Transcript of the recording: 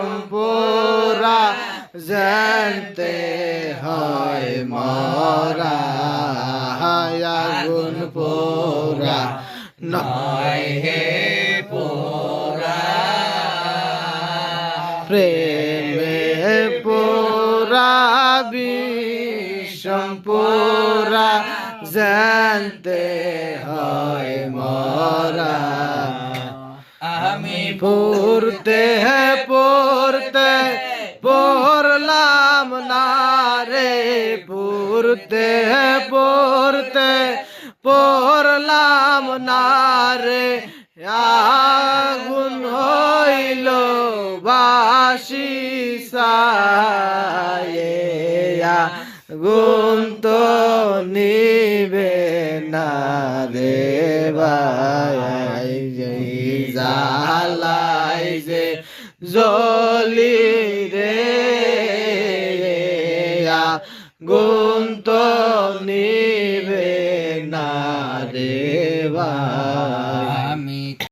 বিষম্পুরা জানতে হয় মরা আগুন পোরা নয় হে পোরা প্রেমে পোরা বিষম্পুরা জানতে হয় মরা আমি পড়তে পড়লাম না রে পড়লাম না রে আগুন হইল বাসি সায়ে আগুন তো নিবে না রে ভাই জালাই যে জলি রে আগুন তো নিবে না রে ভাই।